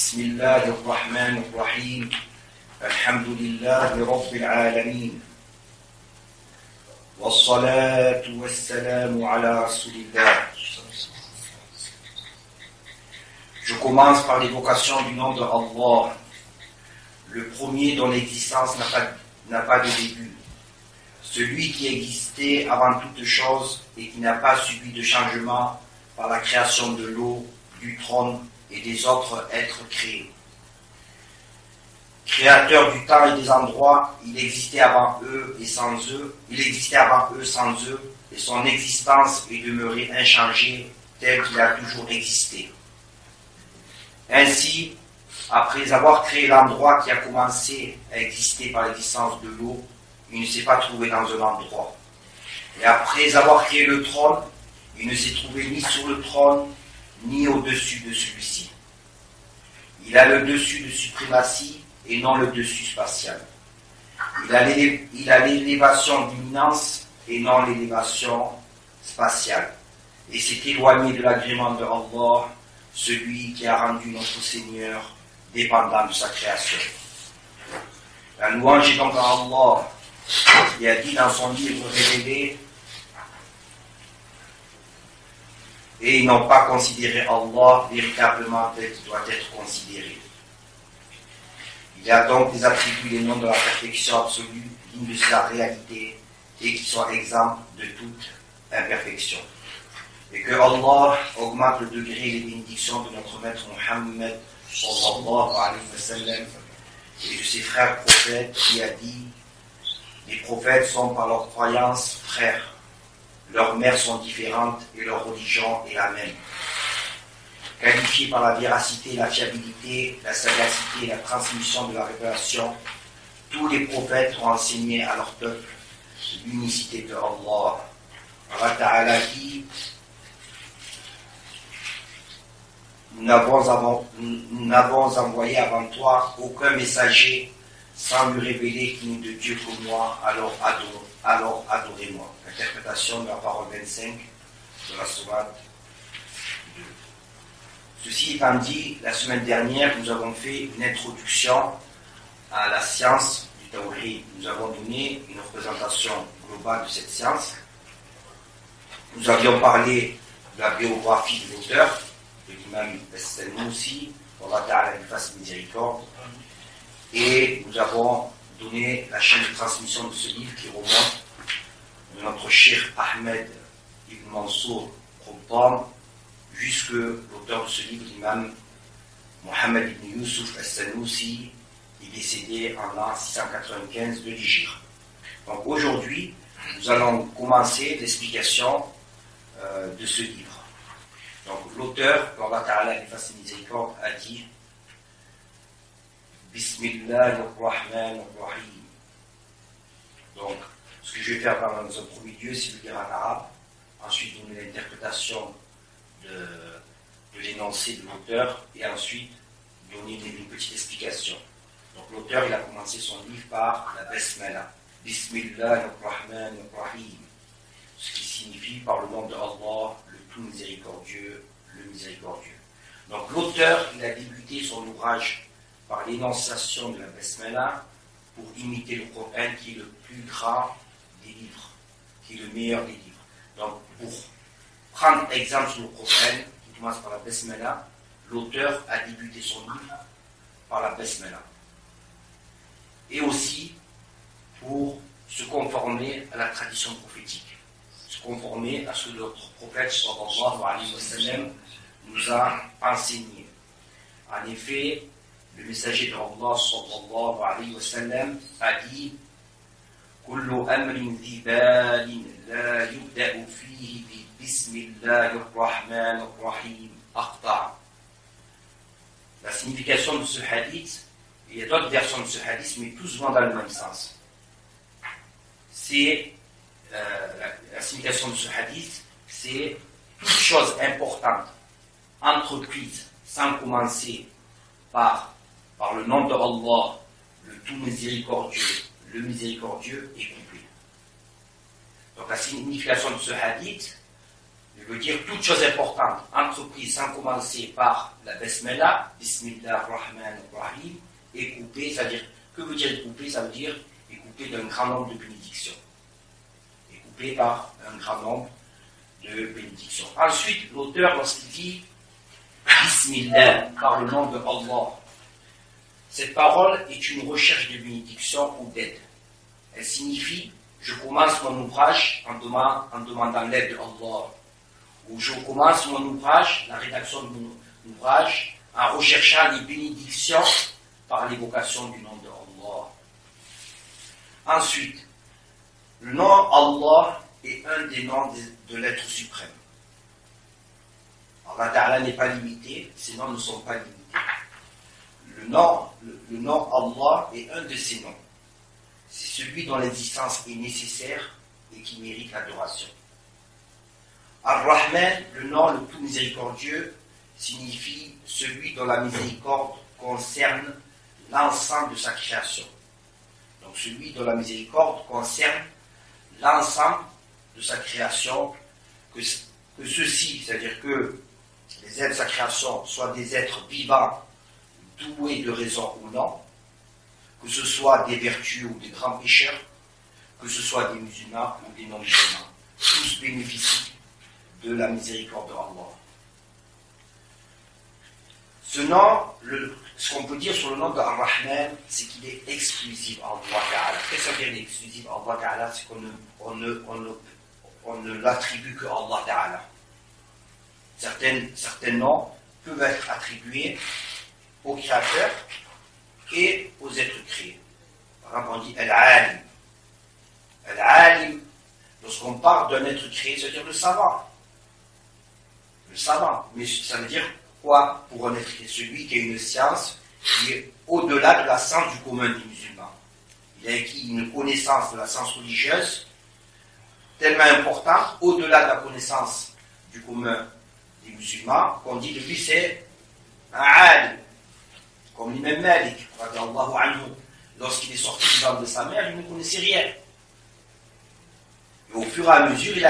بسم الله الرحمن الرحيم الحمد لله رب العالمين والصلاة والسلام على رسول الله. Je commence par l'évocation du nom de Allah, le premier dont l'existence n'a pas de début, celui qui existait avant toute chose et qui n'a pas subi de changement par la création de l'eau, du trône et des autres êtres créés. Créateur du temps et des endroits, il existait avant eux sans eux, et son existence est demeurée inchangée telle qu'il a toujours existé. Ainsi, après avoir créé l'endroit qui a commencé à exister par l'existence de l'eau, il ne s'est pas trouvé dans un endroit. Et après avoir créé le trône, il ne s'est trouvé ni sur le trône, ni au-dessus de celui-ci. Il a le dessus de suprématie et non le dessus spatial. Il a l'élévation d'imminence et non l'élévation spatiale. Et s'est éloigné de l'agrément de Allah, celui qui a rendu notre Seigneur dépendant de sa création. La louange est donc à Allah, qui a dit dans son livre révélé: et ils n'ont pas considéré Allah véritablement tel qu'il doit être considéré. Il y a donc des attributs, des noms de la perfection absolue, dignes de sa réalité, et qui sont exempts de toute imperfection. Et que Allah augmente le degré et les bénédictions de notre maître Muhammad sallallahu alayhi wa sallam et de ses frères prophètes, qui a dit: les prophètes sont par leur croyance frères. Leurs mères sont différentes et leur religion est la même. Qualifiés par la véracité, la fiabilité, la sagacité et la transmission de la révélation, tous les prophètes ont enseigné à leur peuple l'unicité de Allah. Allah Ta'ala dit: nous n'avons envoyé avant toi aucun messager sans lui révéler qu'il n'est de Dieu que moi, alors adorez-moi. Interprétation de la parole 25 de la sourate 2. Ceci étant dit, la semaine dernière, nous avons fait une introduction à la science du Tawhid. Nous avons donné une représentation globale de cette science. Nous avions parlé de la biographie de l'auteur, de l'imam As-Sanusi, pour Allah Ta'ala lui fasse miséricorde. Et nous avons donné la chaîne de transmission de ce livre qui remonte de notre cheikh Ahmed ibn Mansour Quttan jusque l'auteur de ce livre, l'imam Mohammed ibn Yusuf As-Sanusi, qui est décédé en l'an 695 de l'Hijr. Donc aujourd'hui, nous allons commencer l'explication de ce livre. Donc l'auteur, qu'Allah Ta'ala lui fasse miséricorde, a dit: Bismillahirrahmanirrahim. Donc, ce que je vais faire dans un premier lieu, c'est le dire en arabe, ensuite donner l'interprétation de l'énoncé de l'auteur, et ensuite donner une petite explication. Donc l'auteur, il a commencé son livre par la Basmala, Bismillahirrahmanirrahim, ce qui signifie par le nom de Allah, le tout miséricordieux, le miséricordieux. Donc l'auteur, il a débuté son ouvrage par l'énonciation de la Basmala pour imiter le Coran, qui est le plus grand des livres, qui est le meilleur des livres. Donc, pour prendre exemple sur le Coran, qui commence par la Basmala, l'auteur a débuté son livre par la Basmala. Et aussi pour se conformer à la tradition prophétique, se conformer à ce que notre prophète sallallahu alayhi wa sallam nous a enseigné. En effet, le messager de Allah sallallahu alayhi wa sallam a dit: كل أمر ذي بال لا يبدأ فيه بسم الله الرحمن الرحيم أقطع. La signification de ce hadith, il y a d'autres versions de ce hadith, mais tous vont dans le même sens. C'est la signification de ce hadith, c'est toute chose importante, entreprise sans commencer par le nom de Allah, le tout miséricordieux, le miséricordieux est complet. Donc la signification de ce hadith, Je veux dire toute chose importante, entreprise sans commencer par la Basmala, Bismillah ar-Rahman ar-Rahim, est coupée, c'est-à-dire, que veut dire coupée? Ça veut dire est coupée d'un grand nombre de bénédictions. Est coupée par un grand nombre de bénédictions. Ensuite, l'auteur, lorsqu'il dit Bismillah, par le nom de Allah, cette parole est une recherche de bénédiction ou d'aide. Elle signifie je commence mon ouvrage en demandant l'aide de Allah. Ou je commence mon ouvrage, la rédaction de mon ouvrage, en recherchant les bénédictions par l'évocation du nom de Allah. Ensuite, le nom Allah est un des noms de l'être suprême. Allah Ta'ala n'est pas limité, ces noms ne sont pas limités. Le nom Allah est un de ces noms. C'est celui dont l'existence est nécessaire et qui mérite l'adoration. Ar-Rahman, le nom le plus miséricordieux, signifie celui dont la miséricorde concerne l'ensemble de sa création. Donc celui dont la miséricorde concerne l'ensemble de sa création, que ceux-ci, c'est-à-dire que les êtres de sa création soient des êtres vivants, doués de raison ou non, que ce soit des vertus ou des grands pécheurs, que ce soit des musulmans ou des non-musulmans, tous bénéficient de la miséricorde de Allah. Ce nom, ce qu'on peut dire sur le nom de Ar-Rahman, c'est qu'il est exclusif à Allah Ta'ala. Qu'est-ce que ça veut dire exclusif à Allah Ta'ala? C'est qu'on ne l'attribue que à Allah Ta'ala. Certains noms peuvent être attribués au Créateur et aux êtres créés. Par exemple, on dit Al-Alim. Al-Alim, lorsqu'on parle d'un être créé, ça veut dire le savant. Le savant. Mais ça veut dire quoi pour un être créé? Celui qui a une science qui est au-delà de la science du commun des musulmans. Il a acquis une connaissance de la science religieuse tellement importante, au-delà de la connaissance du commun des musulmans, qu'on dit de lui c'est un alim. Comme l'imam Malik, lorsqu'il est sorti du ventre de sa mère, il ne connaissait rien. Et au fur et à mesure, il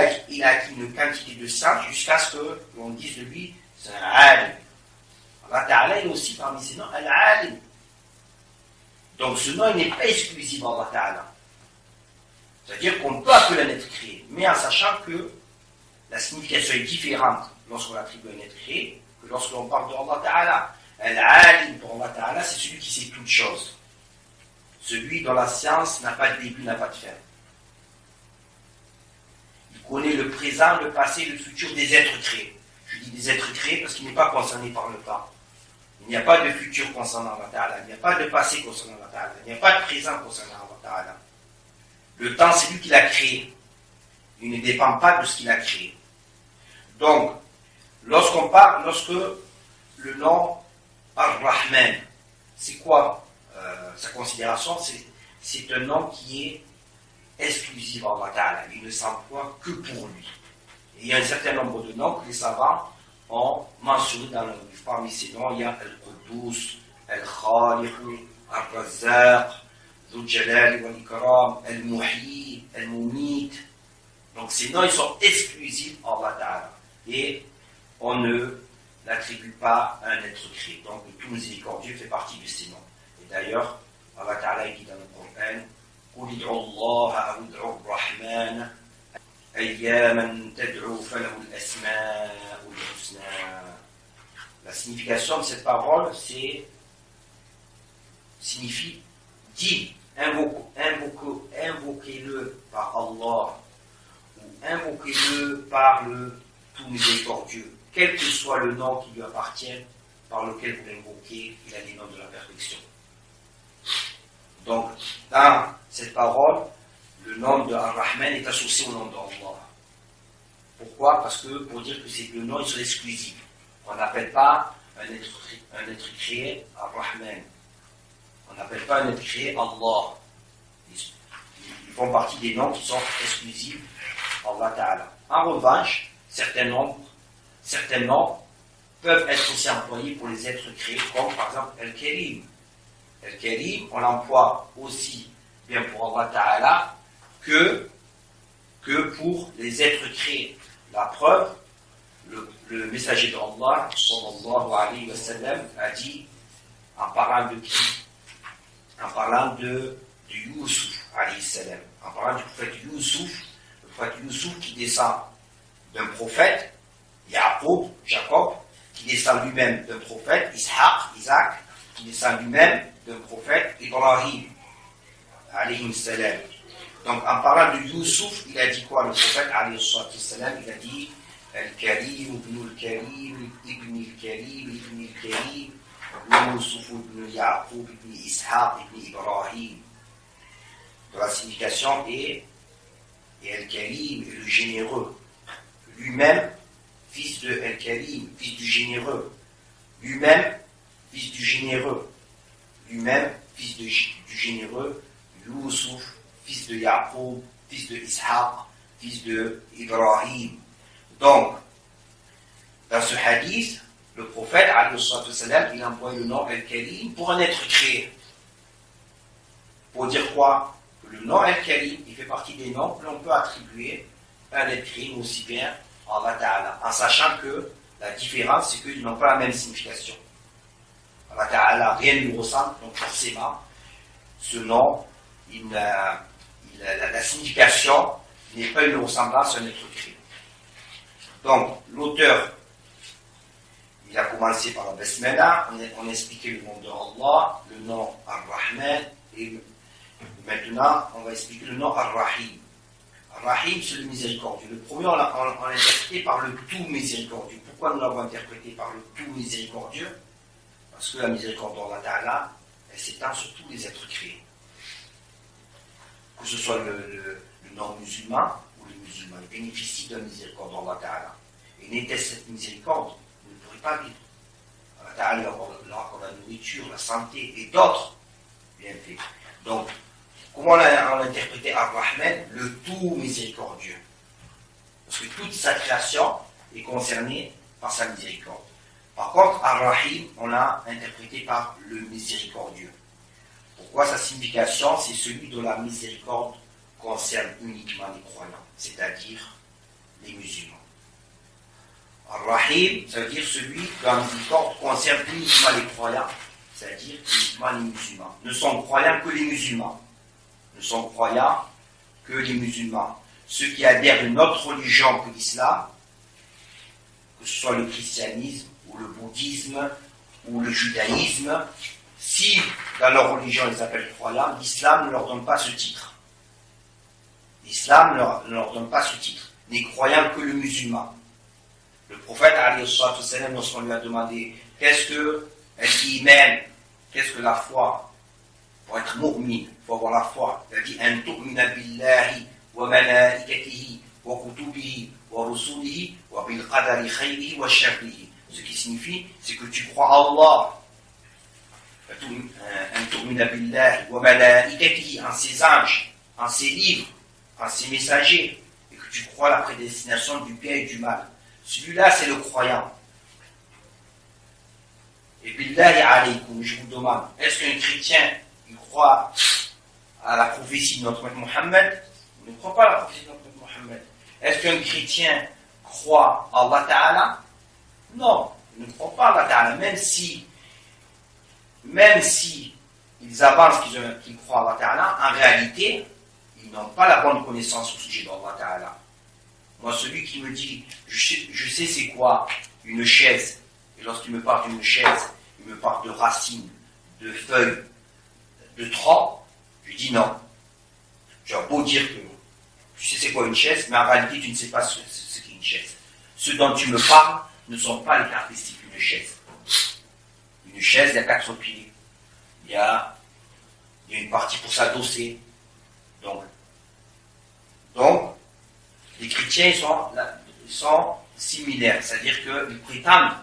a acquis une quantité de science jusqu'à ce que l'on dise de lui, c'est un alim. Allah Ta'ala est aussi parmi ces noms, al-alim. Donc ce nom n'est pas exclusif à Allah Ta'ala. C'est-à-dire qu'on peut appeler un être créé, mais en sachant que la signification est différente lorsqu'on attribue un être créé que lorsqu'on parle de Allah Ta'ala. Al-Alim pour Allah Ta'ala, c'est celui qui sait toutes choses. Celui dont la science n'a pas de début, n'a pas de fin. Il connaît le présent, le passé, le futur des êtres créés. Je dis des êtres créés parce qu'il n'est pas concerné par le temps. Il n'y a pas de futur concernant Allah Ta'ala. Il n'y a pas de passé concernant Allah Ta'ala. Il n'y a pas de présent concernant Allah Ta'ala. Le temps, c'est lui qui l'a créé. Il ne dépend pas de ce qu'il a créé. Donc, lorsque le nom Ar-Rahman, c'est quoi sa considération? C'est un nom qui est exclusif à Allah Ta'ala. Il ne s'emploie que pour lui. Et il y a un certain nombre de noms que les savants ont mentionnés dans le livre. Parmi ces noms, il y a Al-Quddus, Al-Khaliq, Al-Razzaq, Dhul-Jalal wal-Ikram, Al-Muhyi, Al-Mumit. Donc ces noms, ils sont exclusifs à Allah Ta'ala. Et on ne n'attribue pas à un être créé. Donc le tout miséricordieux fait partie de ces noms. Et d'ailleurs, Allah Ta'ala dit dans le Coran, قُلِ ادْعُوا اللَّهَ أَوِ ادْعُوا الرَّحْمَنَ أَيَّامًا تَدْعُوا فَلَهُ الْأَسْمَاءُ الْحُسْنَى. La signification de cette parole, signifie dit, invoquez-le par Allah ou invoquez-le par le tout miséricordieux. Quel que soit le nom qui lui appartient, par lequel vous l'invoquez, il a les noms de la perfection. Donc, dans cette parole, le nom de Ar-Rahman est associé au nom d'Allah. Pourquoi? Parce que, pour dire que c'est le nom, il serait exclusif. On n'appelle pas un être créé Ar-Rahman. On n'appelle pas un être créé Allah. Ils font partie des noms qui sont exclusifs à Allah Ta'ala. En revanche, certains noms peuvent être aussi employés pour les êtres créés, comme par exemple Al-Karim. Al-Karim, on l'emploie aussi bien pour Allah Ta'ala que pour les êtres créés. La preuve, le messager d'Allah, sallallahu alayhi wa sallam, a dit, en parlant de qui? En parlant de Youssouf, alayhi salam. En parlant du prophète Youssouf, le prophète Youssouf qui descend d'un prophète, Jacob, qui descend lui-même d'un prophète, Isaac, qui descend lui-même d'un prophète, Ibrahim, alayhi salam. Donc, en parlant de Youssouf, il a dit quoi, le prophète, alayhi salam? Il a dit, Al-Karim, Ibn al-Karim, Ibn al-Karim, Ibn al-Karim, Youssouf, Ibn Yaqub, Ibn Ishaq, Ibn Ibrahim. De la signification est, et Al-Karim est le généreux. Lui-même, fils de Al-Karim, fils du généreux. Lui-même, fils du généreux. Lui-même, fils du généreux. Youssouf, fils de Yaqub, fils de Ishaq, fils de Ibrahim. Donc, dans ce hadith, le prophète, il emploie le nom Al-Karim pour un être créé. Pour dire quoi? Que le nom Al-Karim, il fait partie des noms que l'on peut attribuer à un être créé, aussi bien à Allah Ta'ala, en sachant que la différence, c'est qu'ils n'ont pas la même signification. Allah Ta'ala, rien ne lui ressemble, donc forcément, ce nom, la signification n'est pas une ressemblance à un être créé. Donc, l'auteur, il a commencé par la Basmala, on a expliqué le nom de Allah, le nom Ar-Rahman, et maintenant, on va expliquer le nom Ar-Rahim. Ar-Rahim, c'est le miséricordieux. Le premier, on l'a interprété par le tout miséricordieux. Pourquoi nous l'avons interprété par le tout miséricordieux? Parce que la miséricorde d'Allah Ta'ala, elle s'étend sur tous les êtres créés. Que ce soit le non-musulman ou le musulman, il bénéficie de la miséricorde d'Allah Ta'ala. Et n'était cette miséricorde, il ne pourrait pas vivre. Allah Ta'ala leur accorde la nourriture, la santé et d'autres bienfaits. Donc, comment on a interprété Ar-Rahman? Le tout miséricordieux. Parce que toute sa création est concernée par sa miséricorde. Par contre, Ar-Rahim, on l'a interprété par le miséricordieux. Pourquoi? Sa signification, c'est celui dont la miséricorde concerne uniquement les croyants, c'est-à-dire les musulmans. Ar-Rahim, ça veut dire celui dont la miséricorde concerne uniquement les croyants, c'est-à-dire uniquement les musulmans. Ne sont croyants que les musulmans. Ne sont croyants que les musulmans. Ceux qui adhèrent à une autre religion que l'islam, que ce soit le christianisme, ou le bouddhisme, ou le judaïsme, si dans leur religion ils s'appellent croyants, l'islam ne leur donne pas ce titre. L'islam ne leur donne pas ce titre. N'est croyant que le musulman. Le prophète, lorsqu'on lui a demandé qu'est-ce que l'iman, qu'est-ce que la foi? Pour être mu'min, il faut avoir la foi. Il a dit an tu'mina billahi wa malaikatihi wa kutubihi wa rusulihi wa bil qadari khayrihi wa sharrihi. Ce qui signifie, c'est que tu crois à Allah, an tu'mina billahi wa malaikatihi, en ses anges, en ses livres, en ses messagers, et que tu crois à la prédestination du bien et du mal. Celui-là, c'est le croyant. Et billahi alaykum, je vous demande, est-ce qu'un chrétien, il croit à la prophétie de notre prophète Mohammed? Il ne croit pas à la prophétie de notre prophète Mohammed. Est-ce qu'un chrétien croit à Allah Ta'ala? Non, il ne croit pas à Allah Ta'ala, même si ils avancent qu'ils croient à Allah Ta'ala, en réalité, ils n'ont pas la bonne connaissance au sujet d'Allah Ta'ala. Moi, celui qui me dit, je sais c'est quoi une chaise, et lorsqu'il me parle d'une chaise, il me parle de racines, de feuilles, de troncs, je lui dis non. Tu as beau dire que tu sais c'est quoi une chaise, mais en réalité tu ne sais pas ce qu'est une chaise. Ceux dont tu me parles ne sont pas les caractéristiques d'une chaise. Une chaise, il y a 4 piliers. Il y a une partie pour s'adosser. Donc, les chrétiens ils sont similaires, c'est-à-dire qu'ils prétendent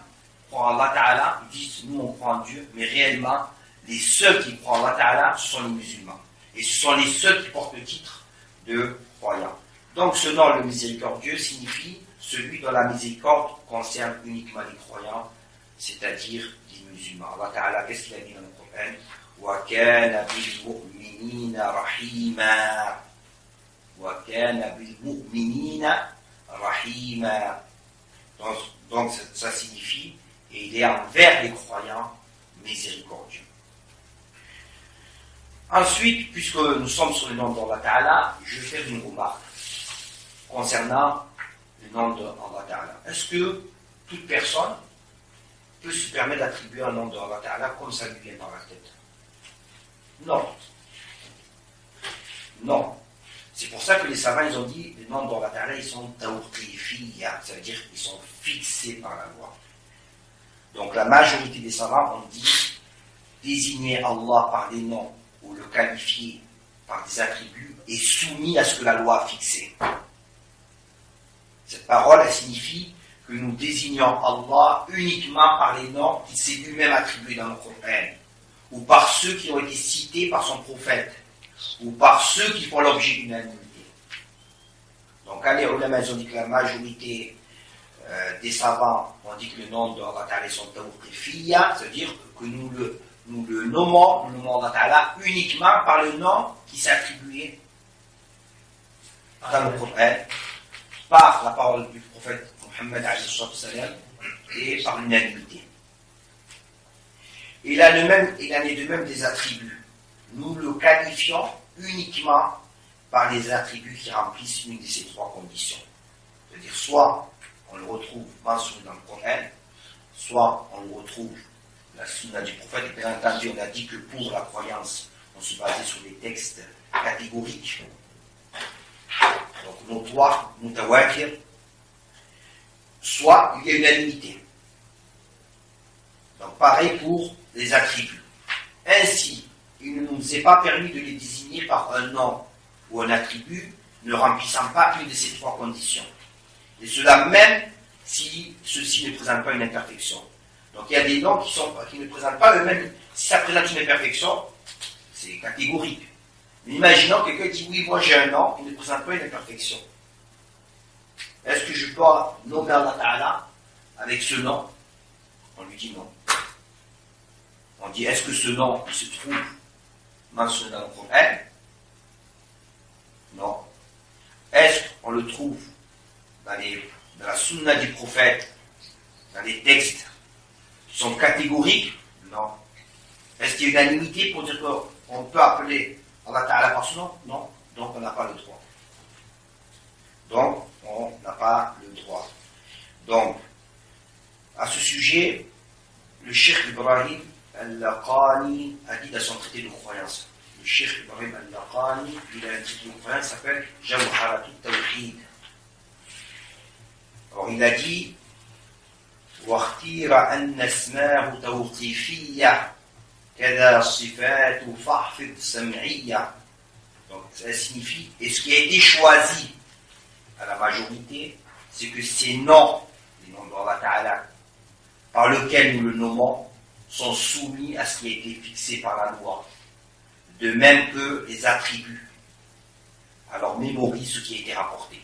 croire à Allah Ta'ala, ils disent nous on croit en Dieu, mais réellement, les seuls qui croient en Allah Ta'ala, ce sont les musulmans. Et ce sont les seuls qui portent le titre de croyants. Donc ce nom, le miséricordieux, signifie celui dont la miséricorde concerne uniquement les croyants, c'est-à-dire les musulmans. Allah Ta'ala, qu'est-ce qu'il a dit dans le Coran? Wa kana bil mu'minina rahima. Wa kana bil mu'minina rahima. Donc ça signifie, et il est envers les croyants miséricordieux. Ensuite, puisque nous sommes sur le nom d'Allah Ta'ala, je vais faire une remarque concernant le nom d'Allah Ta'ala. Est-ce que toute personne peut se permettre d'attribuer un nom d'Allah Ta'ala comme ça lui vient par la tête? Non. Non. C'est pour ça que les savants, ils ont dit, les noms d'Allah Ta'ala, ils sont tawqifiyya, ça veut dire qu'ils sont fixés par la loi. Donc la majorité des savants ont dit, désigner Allah par des noms ou le qualifier par des attributs est soumis à ce que la loi a fixé. Cette parole, elle signifie que nous désignons Allah uniquement par les noms qu'il s'est lui-même attribués dans le Coran, ou par ceux qui ont été cités par son prophète, ou par ceux qui font l'objet d'une unanimité. Donc, quand les ulama ont dit que la majorité des savants ont dit que le nom d'Allah Ta'ala sont tawqifiyya, c'est-à-dire que nous le nommons Allah Ta'ala uniquement par le nom qui s'est attribué dans le Coran, par la parole du prophète Mohammed et par l'unanimité. Il en est de même des attributs. Nous le qualifions uniquement par les attributs qui remplissent une de ces trois conditions. C'est-à-dire, soit on le retrouve mentionné dans le Coran, soit on le retrouve la sunna du prophète. Et bien entendu, on a dit que pour la croyance, on se basait sur des textes catégoriques. Donc, notoire, mutawatir, soit il y a unanimité. Donc, pareil pour les attributs. Ainsi, il ne nous est pas permis de les désigner par un nom ou un attribut ne remplissant pas une de ces trois conditions. Et cela même si ceci ne présente pas une imperfection. Donc il y a des noms qui ne présentent pas eux-mêmes. Si ça présente une imperfection, c'est catégorique. Mais imaginons que quelqu'un dit oui, moi j'ai un nom, il ne présente pas une imperfection. Est-ce que je dois nommer Allah Ta'ala avec ce nom? On lui dit non. On dit est-ce que ce nom il se trouve mentionné dans le Coran? Non. Est-ce qu'on le trouve dans la sunna du prophète, dans les textes qui sont catégoriques? Non. Est-ce qu'il y a unanimité pour dire qu'on peut appeler Allah Ta'ala par ce nom? Non. Donc on n'a pas le droit. Donc, à ce sujet, le Cheikh Ibrahim al-Laqani a dit dans son traité de croyance. Le Cheikh Ibrahim al-Laqani, il a un traité de croyance qui s'appelle Jawharat al-Tawhid. Alors il a dit واختير أن اسماه توقيفية كذا صفات فاحفظ سمعية. Donc ça signifie, et ce qui a été choisi à la majorité, c'est que ces noms, les noms d'Allah Ta'ala, par lesquels nous le nommons, sont soumis à ce qui a été fixé par la loi. De même que les attributs. Alors mémorise ce qui a été rapporté.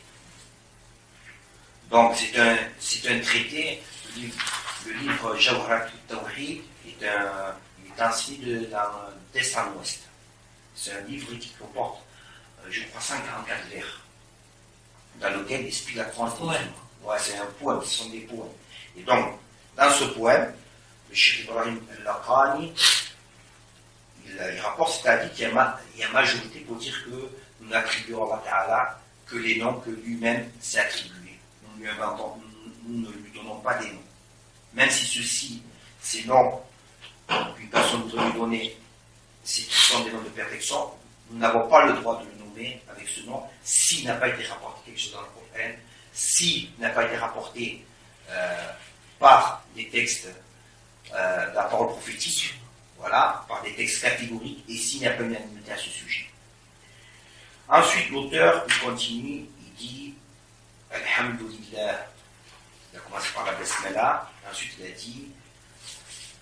Donc c'est un traité, le livre Jawharat al-Tawhid est enseigné d'est en ouest. C'est un livre qui comporte, je crois, 144 vers, dans lequel il explique la croyance des hommes. Ouais, c'est un poème, ce sont des poèmes. Et donc, dans ce poème, le Cheikh Ibrahim al-Laqani, il rapporte, c'est-à-dire qu'il y a majorité pour dire que nous n'attribuons à Allah Ta'ala que les noms que lui-même s'est attribués. Nous ne lui donnons pas des noms. Même si ces noms qu'une personne voudrait lui donner, ce sont des noms de perfection, nous n'avons pas le droit de le nommer avec ce nom s'il n'a pas été rapporté quelque chose dans le Coran, s'il n'a pas été rapporté par des textes de la parole prophétique, voilà, par des textes catégoriques, et s'il n'y a pas une unanimité à ce sujet. Ensuite, l'auteur, il continue, il dit Alhamdulillah. Il a commencé par la Basmala, ensuite il a dit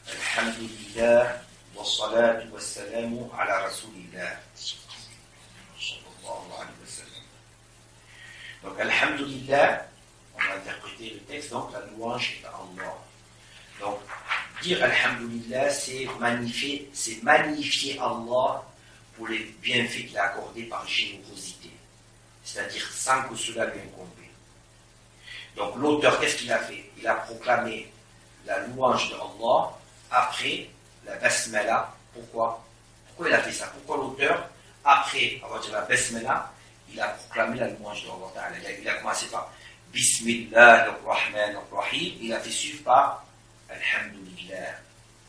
Alhamdulillah wa salatu wa salamu ala Rasulillah. Donc, Alhamdulillah, on a interprété le texte, donc la louange est à Allah. Donc, dire Alhamdulillah, c'est magnifier Allah pour les bienfaits qu'il a accordés par générosité, c'est-à-dire sans que cela lui incombe. Donc l'auteur, qu'est-ce qu'il a fait? Il a proclamé la louange de Allah après la basmala. Pourquoi? Pourquoi il a fait ça? Pourquoi l'auteur, après avoir dit la basmala, il a proclamé la louange de Allah? Il a commencé par Bismillah ar-Rahman ar-Rahim, il a fait suivre par Alhamdulillah.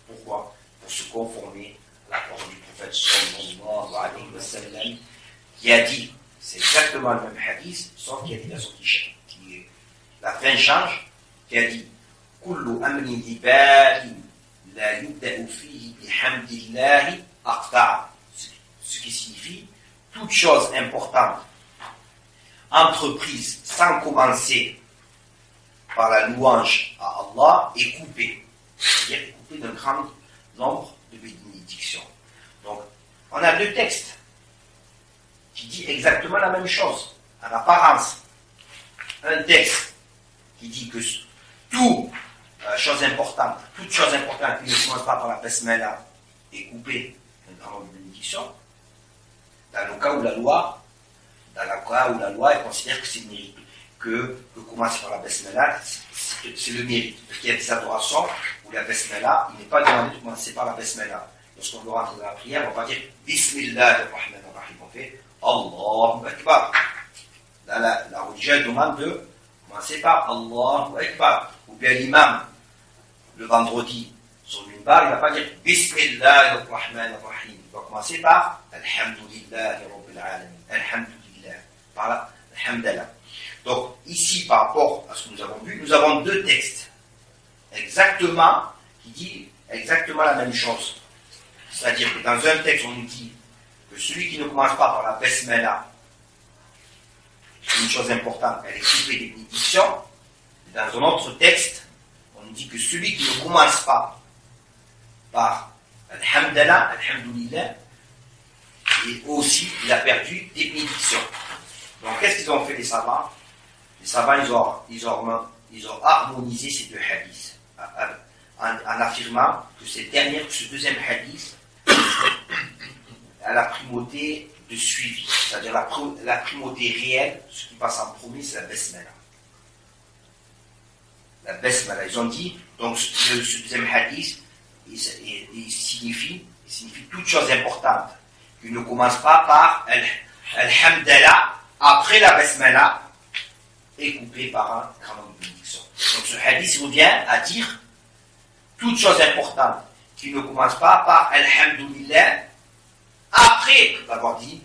Pourquoi? Pour se conformer à la parole du prophète sallallahu alayhi wa sallam, qui a dit, c'est exactement le même hadith, sauf qu'il y a des versions qui est, la fin change, qui a dit Kullu amrin ibadin la yubda'u fihi bihamdillahi aqta'a. Ce qui signifie toute chose importante entreprise sans commencer par la louange à Allah est coupée. C'est-à-dire coupée d'un grand nombre de bénédictions. Donc, on a deux textes qui disent exactement la même chose, en apparence. Un texte qui dit que toute chose importante qui ne commence pas par la basmala est coupée d'un grand nombre de bénédictions. Dans le cas où la loi elle considère que c'est le mérite, que commencer par la basmala, c'est le mérite. Parce qu'il y a des adorations où la basmala, il n'est pas demandé de commencer par la basmala. Lorsqu'on veut rentrer dans la prière, on va pas dire Bismillah ar-Rahman ar-Rahim, on fait Allahu Akbar. Là, la religion demande de commencer par Allahu Akbar. Ou bien l'imam, le vendredi, sur une barre, il ne va pas dire Bismillah ar-Rahman ar-Rahim. Il va commencer par Alhamdulillah Rabbil Alamin. Alhamdulillah. Par là, Alhamdulillah. Donc, ici, par rapport à ce que nous avons vu, nous avons deux textes exactement, qui disent exactement la même chose. C'est-à-dire que dans un texte, on nous dit que celui qui ne commence pas par la basmala, c'est une chose importante, elle est coupée des bénédictions. Dans un autre texte, on nous dit que celui qui ne commence pas par Alhamdulillah, Alhamdulillah, et aussi, il a perdu des bénédictions. Donc, qu'est-ce qu'ils ont fait les savants? Les savants, ils ont harmonisé ces deux hadiths en affirmant que ce deuxième hadith a la primauté de suivi, c'est-à-dire la primauté réelle. Ce qui passe en premier, c'est la basmala. La basmala. Ils ont dit, donc, ce deuxième hadith, il signifie toute chose importante qui ne commence pas par Alhamdulillah après la basmala est coupé par un grand nombre de bénédictions. Donc ce hadith revient à dire toute chose importante qui ne commence pas par Alhamdulillah après avoir dit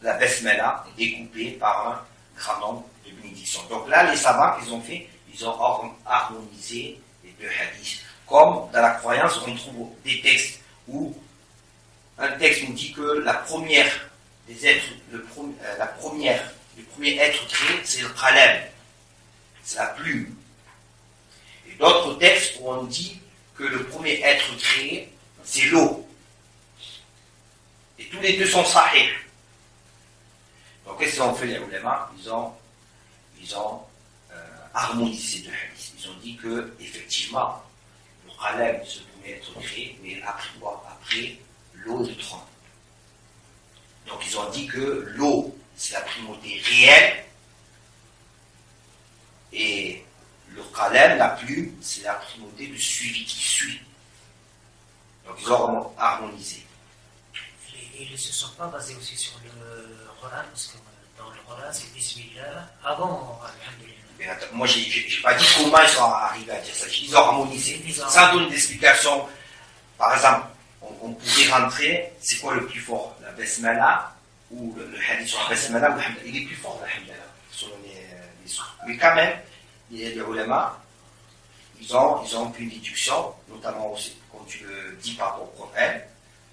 la basmala est découpée par un grand nombre de bénédictions. Donc là, les savants, qu'ils ont fait, ils ont harmonisé les deux hadiths. Comme dans la croyance, on trouve des textes où un texte nous dit que le premier être créé, c'est le qalam, c'est la plume. Et d'autres textes où on nous dit que le premier être créé, c'est l'eau. Et tous les deux sont sahih. Donc qu'est-ce qu'ils ont fait les ulémas? Ils ont harmonisé ces deux hadiths. Ils ont dit que, effectivement, le qalam, c'est le premier être créé, mais après quoi? Après l'eau et le trône. Donc ils ont dit que l'eau, c'est la primauté réelle, et le qalam, la plume, c'est la primauté du suivi qui suit. Donc ils ont harmonisé. Ils ne se sont pas basés aussi sur le Coran, parce que dans le Coran, c'est Bismillah avant Alhamdulillah. Moi, je n'ai pas dit comment ils sont arrivés à dire ça. Ils ont harmonisé, sans donner d'explication. Par exemple, on pourrait rentrer, c'est quoi le plus fort? La basmala ou le hadith sur la basmala ou l'hamdallah? Il est plus fort, l'hamdallah, selon les sources. Mais quand même, les ulama, ils ont une déduction, notamment aussi, comme tu le dis par rapport au Coran.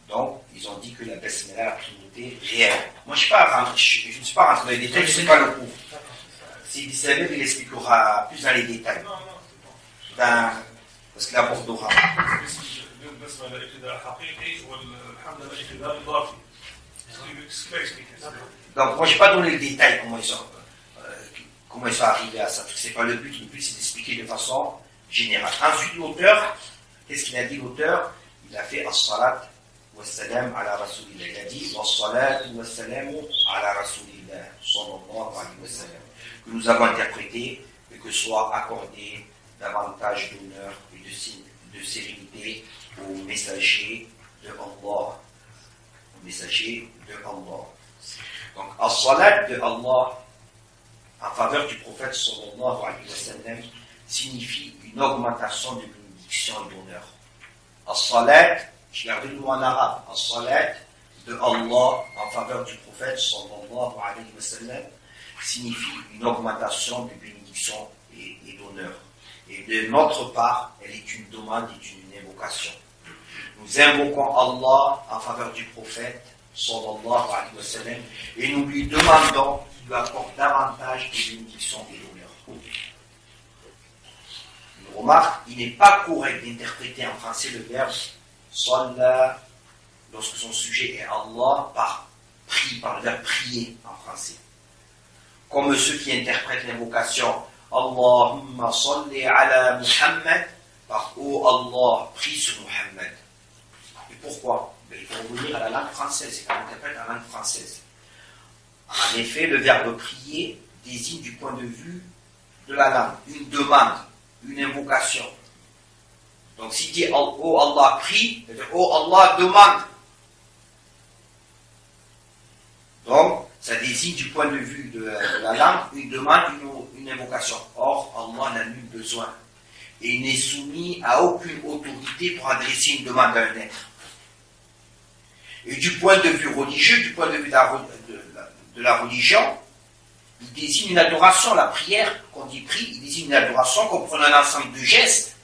Donc, ils ont dit que la basmala a la primauté réelle. Moi, je ne suis pas rentré dans les détails, je ne sais pas le cours. Si Bismillah, il expliquera plus dans les détails. Parce qu'il abordera. Donc, moi, je n'ai pas donné le détail comment ils sont arrivés à ça. Ce n'est pas le but. Le but, c'est d'expliquer de façon générale. Ensuite, l'auteur, qu'est-ce qu'il a dit l'auteur? Il a fait as-salat wa salam ala rasulillah. Il a dit as-salat wa salam ala rasulillah. Rasulillah sallallahu alayhi wa sallam, que nous avons interprété et que soit accordé davantage d'honneur et de sérénité aux messagers de Allah. Aux messagers de Allah. Donc, as-salat de Allah en faveur du prophète sallallahu alayhi wa sallam signifie une augmentation de bénédiction et d'honneur. As-salat, je garde le mot en arabe, as-salat de Allah en faveur du prophète sallallahu alayhi wa sallam signifie une augmentation de bénédiction et d'honneur. Et de notre part, elle est une demande et une invocation. Nous invoquons Allah en faveur du prophète sallallahu alayhi wa sallam et nous lui demandons qu'il lui apporte davantage de bénédictions et d'honneur. Une remarque, il n'est pas correct d'interpréter en français le verbe salla lorsque son sujet est Allah par le verbe prier en français. Comme ceux qui interprètent l'invocation Allahumma salli ala Muhammad par oh Allah, prie sur Muhammad. Et pourquoi? Il faut revenir à la langue française, quand on interprète la langue française. En effet, le verbe prier désigne du point de vue de la langue une demande, une invocation. Donc si dit oh Allah prie, c'est-à-dire oh Allah demande. Donc ça désigne du point de vue de la langue une demande, une invocation. Or Allah n'a nul besoin et il n'est soumis à aucune autorité pour adresser une demande à un être. Et du point de vue religieux, du point de vue de la religion, il désigne une adoration. La prière, qu'on dit prie, il désigne une adoration comprenant un ensemble de gestes.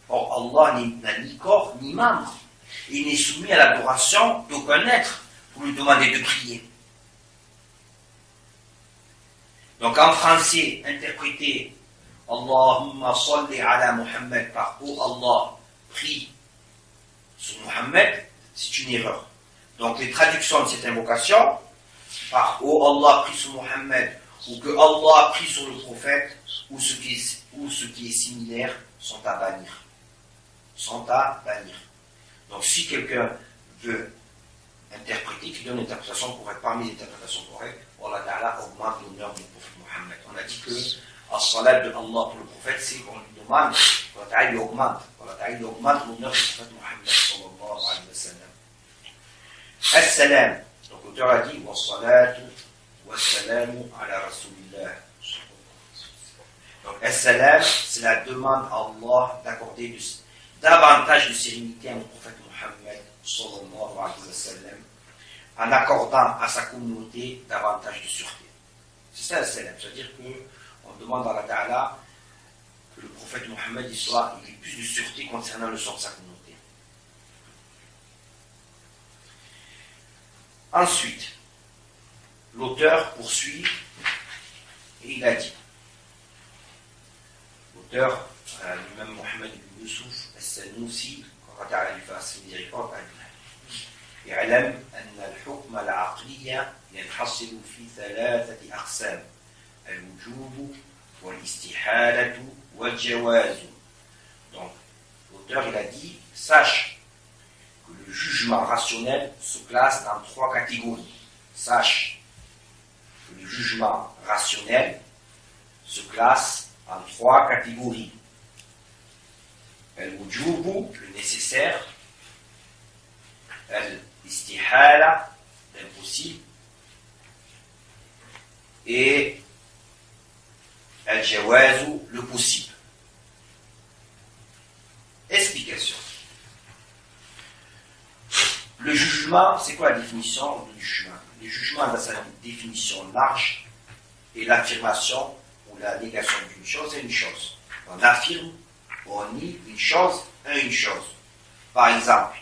Or, Allah n'a ni corps, ni membres. Et il n'est soumis à l'adoration d'aucun être pour lui demander de prier. Donc, en français, interpréter Allahumma salli ala Muhammad par oh Allah, prie sur Muhammad, c'est une erreur. Donc les traductions de cette invocation, par oh Allah prie sur Muhammad, ou que Allah prie sur le prophète, ou ce qui est similaire, sont à bannir. Sont à bannir. Donc si quelqu'un veut interpréter, qu'il donne une interprétation correcte, parmi les interprétations correctes, Allah Ta'ala augmente l'honneur du prophète Muhammad. On a dit que as-salat de Allah pour le prophète, c'est qu'on lui demande, Allah Ta'ala lui augmente. Allah Ta'ala lui augmente l'honneur du prophète Muhammad sallallahu alayhi wa sallam. As-salam. Donc l'auteur a dit wa-salatu wa-salamu ala rasulillah. Donc as-salam, c'est la demande à Allah d'accorder davantage de sérénité au prophète Muhammad sallallahu alayhi wa sallam en accordant à sa communauté davantage de sûreté. C'est ça as-salam. C'est-à-dire qu'on demande à Allah Ta'ala que le prophète Muhammad il ait plus de sûreté concernant le sort de sa communauté. Ensuite, l'auteur poursuit et il a dit, l'auteur, l'imam Mohammed ibn Yusuf al-Sanusi, quand Allah lui fasse miséricorde, a dit اعلم أن الحكم العقلي ينحصر في ثلاثة أقسام الوجوب والاستحالة والجواز. Donc, l'auteur il a dit, sache que le jugement rationnel se classe dans trois catégories. Sache que le jugement rationnel se classe en trois catégories. Al-wujubu, le nécessaire, al-istihala, l'impossible, et al-jawazu, le possible. Explication. Le jugement, c'est quoi la définition du jugement? Le jugement, dans sa définition large, est l'affirmation ou la négation d'une chose et une chose. On affirme, on nie une chose et une chose. Par exemple,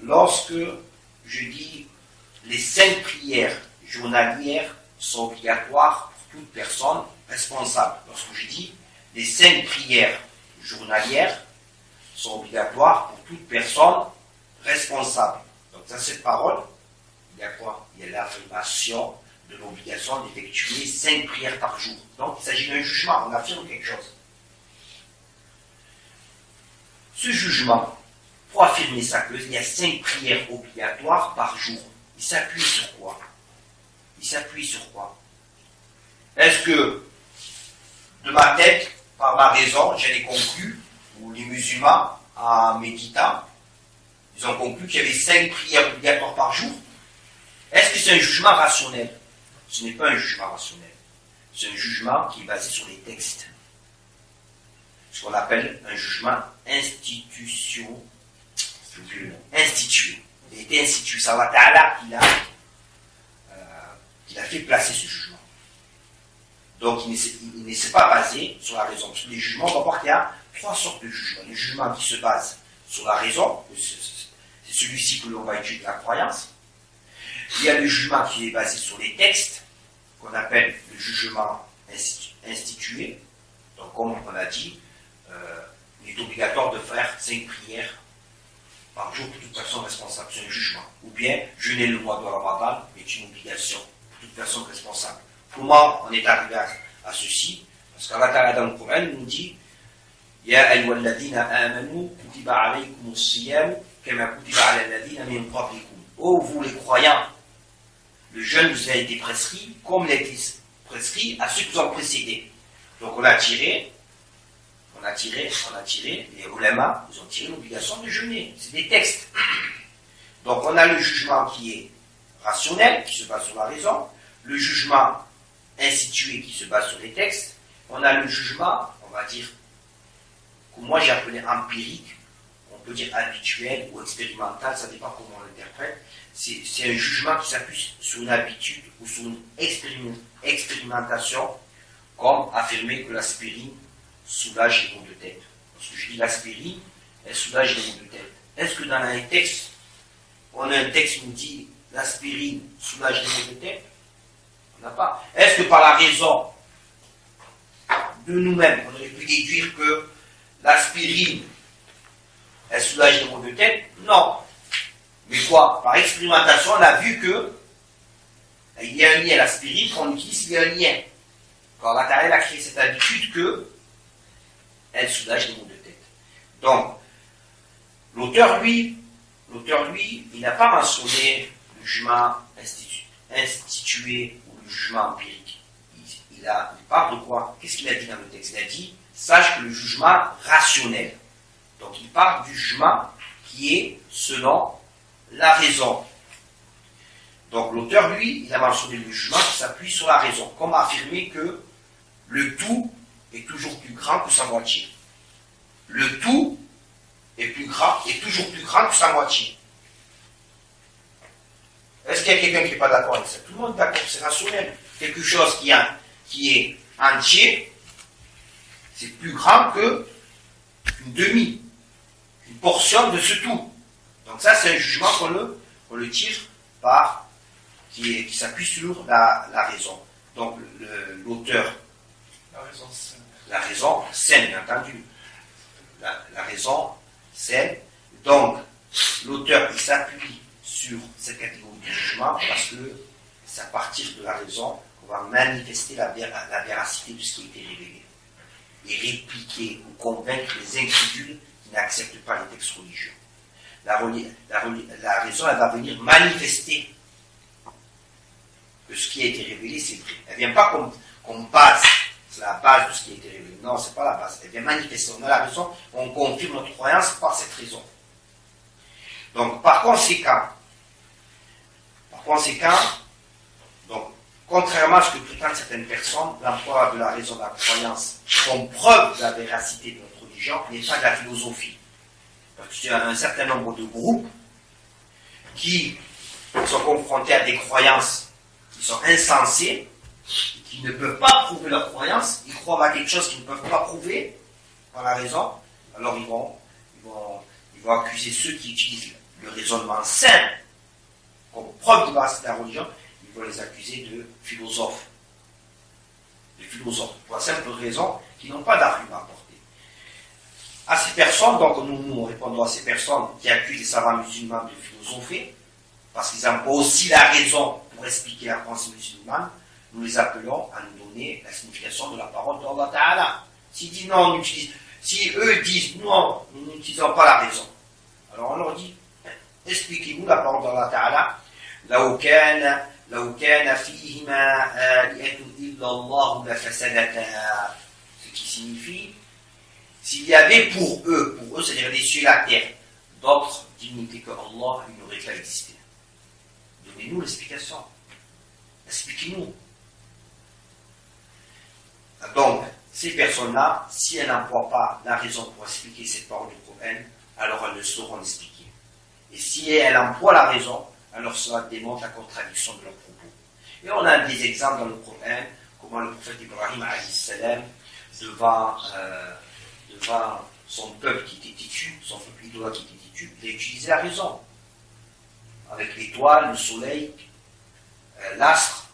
lorsque je dis les 5 prières journalières sont obligatoires pour toute personne responsable. Lorsque je dis les 5 prières journalières sont obligatoires pour toute personne responsable. Donc dans cette parole, il y a quoi? Il y a l'affirmation de l'obligation d'effectuer 5 prières par jour. Donc il s'agit d'un jugement, on affirme quelque chose. Ce jugement, pour affirmer ça, qu'il y a 5 prières obligatoires par jour, il s'appuie sur quoi? il s'appuie sur quoi? Est-ce que, de ma tête, par ma raison, j'en ai conclu, ou les musulmans, en méditant, ils ont conclu qu'il y avait 5 prières obligatoires par jour? Est-ce que c'est un jugement rationnel? Ce n'est pas un jugement rationnel. C'est un jugement qui est basé sur les textes. Ce qu'on appelle un jugement institué. Il a été institué. C'est Allah Ta'ala qui a fait placer ce jugement. Donc il ne s'est pas basé sur la raison. Parce que les jugements, on va voir qu'il y a 3 sortes de jugements. Le jugement qui se base sur la raison, c'est celui-ci que l'on va étudier, la croyance. Il y a le jugement qui est basé sur les textes, qu'on appelle le jugement institué. Donc comme on a dit, il est obligatoire de faire 5 prières par jour pour toute personne responsable. C'est un jugement. Ou bien, jeûner le mois de Ramadan est une obligation pour toute personne responsable. Comment on est arrivé à ceci? Parce qu'Allah Ta'ala dans le Coran nous dit Ya ayyuhalladhina amanu kutiba alaykumus siyam kama kutiba ala alladhina min qablikum. Oh vous les croyants, le jeûne vous a été prescrit comme il a été prescrit à ceux qui vous ont précédé. Donc on a tiré, les ulama, ils ont tiré l'obligation de jeûner. C'est des textes. Donc on a le jugement qui est rationnel, qui se base sur la raison, le jugement institué qui se base sur les textes, on a le jugement, on va dire, que moi j'ai appelé empirique, on peut dire habituel ou expérimental, ça dépend comment on l'interprète. C'est un jugement qui s'appuie sur une habitude ou sur une expérimentation, comme affirmer que l'aspirine soulage les maux de tête. Parce que je dis l'aspirine, elle soulage les maux de tête. Est-ce que dans un texte, on a un texte qui nous dit l'aspirine soulage les maux de tête? On n'a pas. Est-ce que par la raison de nous-mêmes, on aurait pu déduire que l'aspirine, elle soulage les maux de tête? Non. Mais quoi? Par expérimentation, on a vu que il y a un lien. L'aspirine qu'on utilise, il y a un lien. Quand la Ta'ala a créé cette habitude que elle soulage les maux de tête. Donc, l'auteur, lui, il n'a pas mentionné le jugement institué ou le jugement empirique. Il parle de quoi? Qu'est-ce qu'il a dit dans le texte? Il a dit, sache que le jugement rationnel. Donc, il parle du jugement qui est selon la raison. Donc, l'auteur, lui, il a mentionné le jugement qui s'appuie sur la raison. Comme affirmer que le tout est toujours plus grand que sa moitié. Le tout est toujours plus grand que sa moitié. Est-ce qu'il y a quelqu'un qui n'est pas d'accord avec ça? Tout le monde est d'accord, c'est rationnel. Quelque chose qui est entier, c'est plus grand que une portion de ce tout. Donc ça, c'est un jugement qu'on le tire par, qui s'appuie sur la raison. Donc l'auteur, la raison saine, bien entendu. La raison saine. Donc, l'auteur, il s'appuie sur cette catégorie de jugement parce que c'est à partir de la raison qu'on va manifester la véracité de ce qui a été révélé. Et répliquer ou convaincre les incrédules qui n'acceptent pas les textes religieux. La raison, elle va venir manifester que ce qui a été révélé, c'est vrai. Elle ne vient pas comme base. C'est la base de ce qui a été révélé. Non, ce n'est pas la base. Elle vient manifester. On a la raison, on confirme notre croyance par cette raison. Donc, par conséquent, donc, contrairement à ce que prétendent certaines personnes, l'emploi de la raison de la croyance comme preuve de la véracité de notre religion n'est pas de la philosophie. Parce qu'il y a un certain nombre de groupes qui sont confrontés à des croyances qui sont insensées, qui ne peuvent pas prouver leur croyance, ils croient à quelque chose qu'ils ne peuvent pas prouver par la raison, alors ils vont accuser ceux qui utilisent le raisonnement sain comme preuve de la religion, ils vont les accuser de philosophes. Pour la simple raison qu'ils n'ont pas d'argument à porter. À ces personnes, donc nous répondons à ces personnes qui accusent les savants musulmans de philosopher, parce qu'ils n'ont pas aussi la raison pour expliquer la pensée musulmane, nous les appelons à nous donner la signification de la parole d'Allah Ta'ala. Si eux disent non, nous n'utilisons pas la raison, alors on leur dit, expliquez-nous la parole d'Allah Ta'ala. لو كان لو كان فيهما آلهة إلا الله لفسدتا. Ce qui signifie, s'il y avait pour eux, c'est-à-dire les cieux et la terre, d'autres divinités que Allah, ils n'auraient pas existé. Donnez-nous l'explication. Expliquez-nous. Donc, ces personnes-là, si elles n'emploient pas la raison pour expliquer cette parole du Coran, alors elles ne sauront l'expliquer. Et si elles emploient la raison, alors cela démontre la contradiction de leurs propos. Et on a des exemples dans le Coran, comment le prophète Ibrahim, salam, devant son peuple qui était têtu, son peuple idolâtre qui était têtu, il a utilisé la raison. Avec l'étoile, le soleil, l'astre,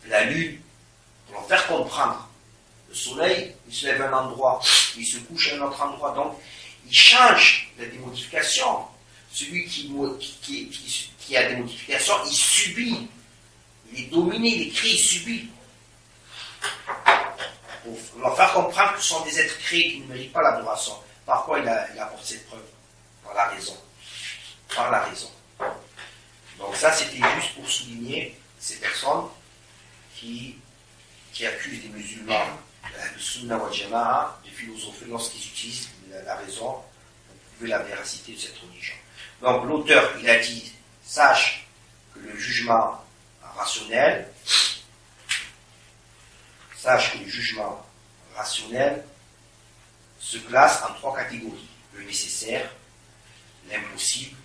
la lune, pour leur faire comprendre. Le soleil, il se lève à un endroit, il se couche à un autre endroit. Donc, il change la démodification. Celui qui a des modifications, il subit. Il est dominé, il est créé, il subit. Pour leur faire comprendre que ce sont des êtres créés qui ne méritent pas l'adoration. Par quoi il apporte cette preuve? Par la raison. Par la raison. Donc ça, c'était juste pour souligner ces personnes qui accusent des musulmans de Sunna wal Jama'a de philosopher lorsqu'ils utilisent la raison pour prouver la véracité de cette religion. Donc l'auteur, il a dit, sache que le jugement rationnel se classe en 3 catégories. Le nécessaire, l'impossible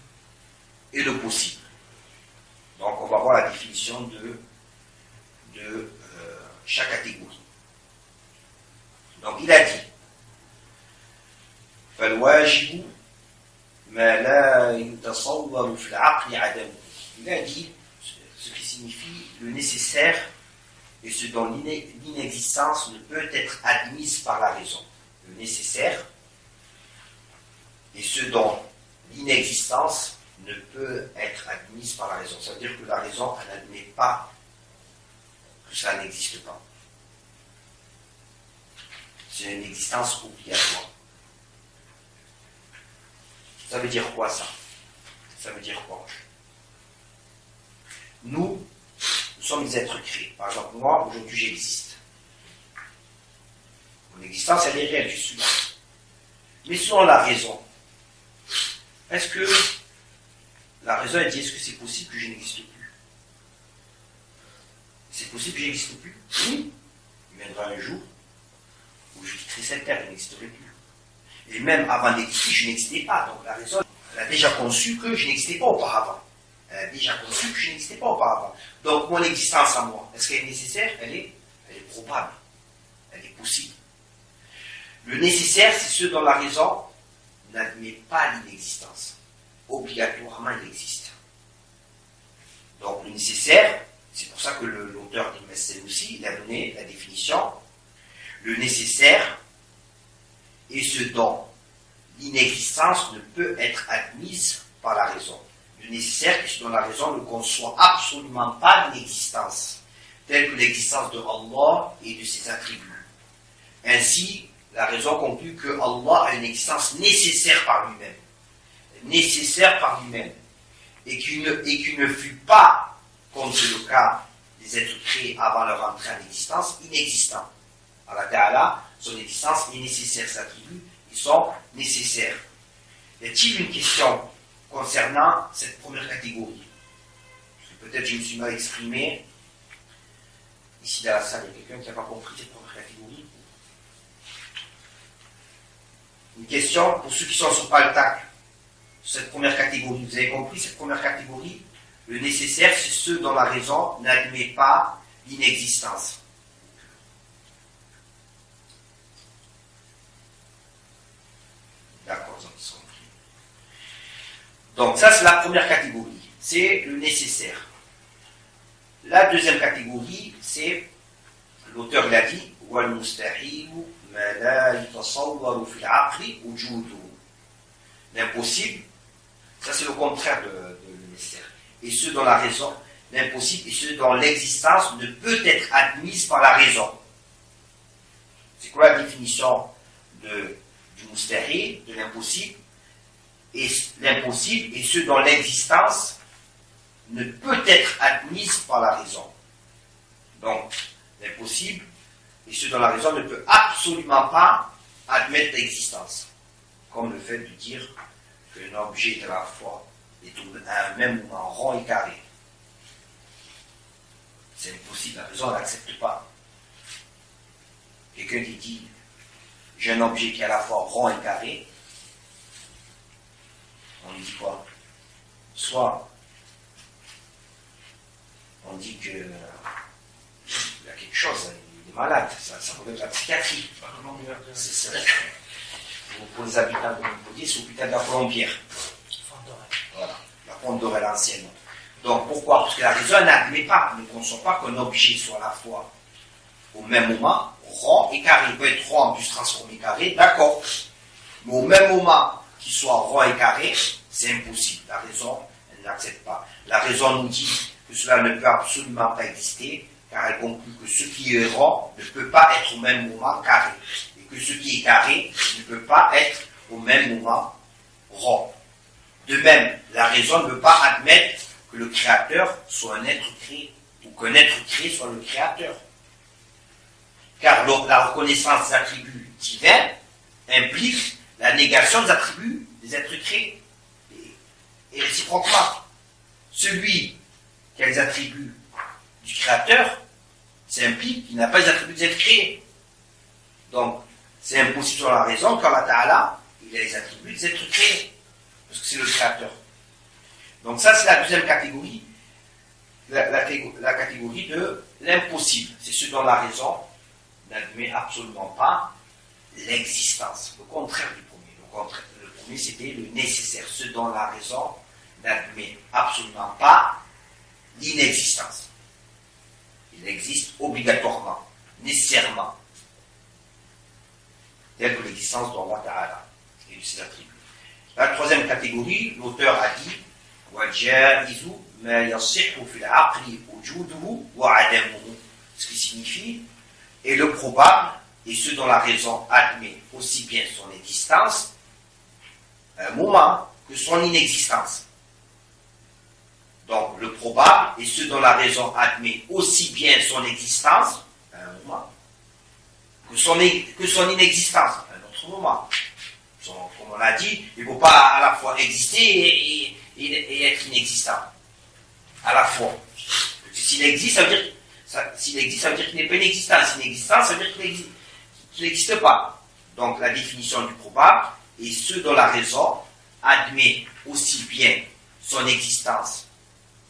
et le possible. Donc on va voir la définition de chaque catégorie. Donc il a dit فالواجب ما لا يتصور في العقل عدمه. Il a dit ce qui signifie le nécessaire et ce dont l'inexistence ne peut être admise par la raison. Le nécessaire et ce dont l'inexistence ne peut être admise par la raison. Ça veut dire que la raison n'admet pas que ça n'existe pas. C'est une existence obligatoire. Ça veut dire quoi ça? Ça veut dire quoi? Nous sommes des êtres créés. Par exemple, moi, aujourd'hui, j'existe. Mon existence, elle est réelle, je suis là. Mais selon la raison, est-ce que la raison, elle dit, est-ce que c'est possible que je n'existe plus? C'est possible que je n'existe plus? Oui. Il viendra un jour où je quitterai cette terre, je n'existerai plus. Et même avant d'exister, je n'existais pas. Donc la raison, elle a déjà conçu que je n'existais pas auparavant. Elle a déjà conçu que je n'existais pas auparavant. Donc mon existence à moi, est-ce qu'elle est nécessaire? Elle est probable. Elle est possible. Le nécessaire, c'est ce dont la raison n'admet pas l'inexistence. Obligatoirement, il existe. Donc le nécessaire, c'est pour ça que l'auteur du Messie aussi, il a donné la définition. Le nécessaire est ce dont l'inexistence ne peut être admise par la raison. Le nécessaire est ce dont la raison ne conçoit absolument pas l'inexistence, telle que l'existence de Allah et de ses attributs. Ainsi, la raison conclut que Allah a une existence nécessaire par lui-même. Nécessaire par lui-même. Et qui ne fut pas, comme c'est le cas des êtres créés avant leur entrée en existence, inexistant. Allah Ta'ala, son existence est nécessaire, ses attributs, ils sont nécessaires. Y a-t-il une question concernant cette première catégorie? Parce que peut-être je me suis mal exprimé. Ici dans la salle, il y a quelqu'un qui n'a pas compris cette première catégorie. Une question pour ceux qui sont sur Paltac. Cette première catégorie, vous avez compris cette première catégorie? Le nécessaire, c'est ce dont la raison n'admet pas l'inexistence. D'accord, vous avez compris. Donc ça, c'est la première catégorie. C'est le nécessaire. La deuxième catégorie, c'est, l'auteur l'a dit, l'impossible, ça c'est le contraire de nécessaire. Et ce dont la raison, l'impossible, et ce dont l'existence ne peut être admise par la raison. C'est quoi la définition du mustahil, de l'impossible? Et l'impossible est ce dont l'existence ne peut être admise par la raison. Donc, l'impossible, et ce dont la raison ne peut absolument pas admettre l'existence. Comme le fait de dire qu'un objet est à la fois à un même moment rond et carré. C'est impossible, la raison n'accepte pas. Quelqu'un qui dit j'ai un objet qui est à la fois rond et carré, on lui dit quoi? Soit on dit que il y a quelque chose, il est malade, ça relève de la psychiatrie. C'est vrai. Pour les habitants de Montpellier, c'est l'hôpital de la Colombière. Voilà, la Fonte d'Orel ancienne. Donc pourquoi? Parce que la raison n'admet pas, ne conçoit pas qu'un objet soit à la fois au même moment rond et carré. Il peut être rond en plus transformé carré, d'accord. Mais au même moment qu'il soit rond et carré, c'est impossible. La raison, elle n'accepte pas. La raison nous dit que cela ne peut absolument pas exister, car elle conclut que ce qui est rond ne peut pas être au même moment carré. Et que ce qui est carré ne peut pas être au même moment rond. De même, la raison ne peut pas admettre que le créateur soit un être créé, ou qu'un être créé soit le créateur. Car la reconnaissance des attributs divins implique la négation des attributs des êtres créés. Et réciproquement, celui qui a les attributs du créateur, ça implique qu'il n'a pas les attributs des êtres créés. Donc, c'est impossible sur la raison qu'Allah Ta'ala, il a les attributs des êtres créés. Parce que c'est le créateur. Donc ça, c'est la deuxième catégorie, la catégorie de l'impossible. C'est ce dont la raison n'admet absolument pas l'existence. Le contraire du premier. Le premier, c'était le nécessaire. Ce dont la raison n'admet absolument pas l'inexistence. Il existe obligatoirement, nécessairement, tel que l'existence d'Allah Ta'ala et de ses attributs. La troisième catégorie, l'auteur a dit وَجَائِزُ مَا يَصِحُّ فِي الْعَقْلِ وُجُودُهُ وَعَدَمُهُ, ce qui signifie et le probable et ce dont la raison admet aussi bien son existence à un moment que son inexistence. Donc le probable et ce dont la raison admet aussi bien son existence à un moment que son inexistence à un autre moment. Comme on l'a dit, il ne faut pas à la fois exister et être inexistant. À la fois. S'il existe, ça veut dire qu'il n'est pas inexistant. S'il est inexistant, ça veut dire qu'il n'existe pas. Donc la définition du probable est ce dont la raison admet aussi bien son existence